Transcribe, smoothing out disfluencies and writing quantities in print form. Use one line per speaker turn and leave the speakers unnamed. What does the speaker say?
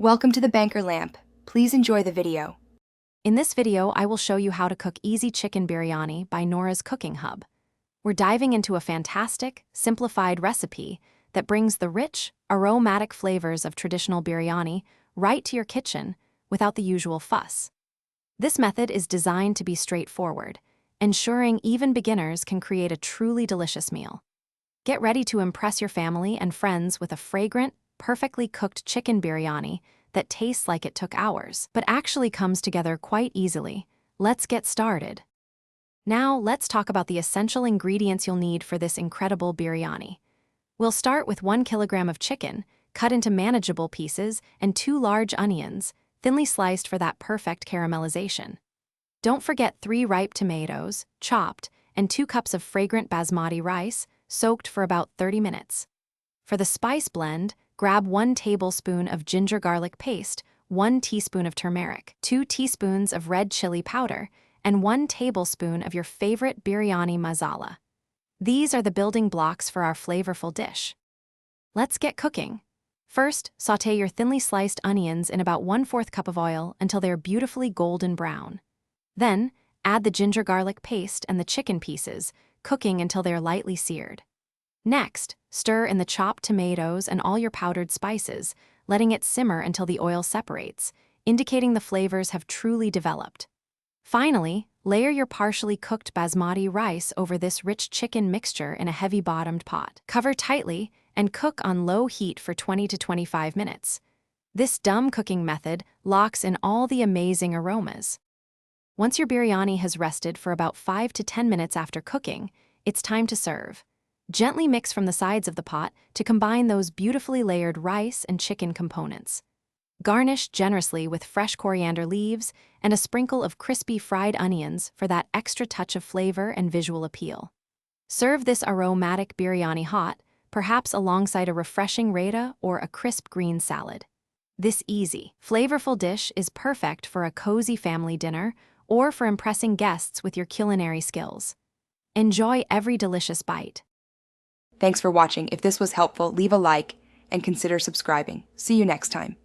Welcome to the Banker Lamp. Please enjoy the video.
In this video, I will show you how to cook easy chicken biryani by Nora's Cooking Hub. We're diving into a fantastic, simplified recipe that brings the rich, aromatic flavors of traditional biryani right to your kitchen without the usual fuss. This method is designed to be straightforward, ensuring even beginners can create a truly delicious meal. Get ready to impress your family and friends with a fragrant, perfectly cooked chicken biryani that tastes like it took hours, but actually comes together quite easily. Let's get started. Now, let's talk about the essential ingredients you'll need for this incredible biryani. We'll start with 1 kilogram of chicken, cut into manageable pieces, and 2 large onions, thinly sliced for that perfect caramelization. Don't forget 3 ripe tomatoes, chopped, and 2 cups of fragrant basmati rice, soaked for about 30 minutes. For the spice blend, grab 1 tablespoon of ginger garlic paste, 1 teaspoon of turmeric, 2 teaspoons of red chili powder, and 1 tablespoon of your favorite biryani masala. These are the building blocks for our flavorful dish. Let's get cooking. First, sauté your thinly sliced onions in about 1/4 cup of oil until they're beautifully golden brown. Then, add the ginger garlic paste and the chicken pieces, cooking until they're lightly seared. Next, stir in the chopped tomatoes and all your powdered spices, letting it simmer until the oil separates, indicating the flavors have truly developed. Finally, layer your partially cooked basmati rice over this rich chicken mixture in a heavy-bottomed pot. Cover tightly and cook on low heat for 20 to 25 minutes. This dum cooking method locks in all the amazing aromas. Once your biryani has rested for about 5 to 10 minutes after cooking, it's time to serve. Gently mix from the sides of the pot to combine those beautifully layered rice and chicken components. Garnish generously with fresh coriander leaves and a sprinkle of crispy fried onions for that extra touch of flavor and visual appeal. Serve this aromatic biryani hot, perhaps alongside a refreshing raita or a crisp green salad. This easy, flavorful dish is perfect for a cozy family dinner or for impressing guests with your culinary skills. Enjoy every delicious bite.
Thanks for watching. If this was helpful, leave a like and consider subscribing. See you next time.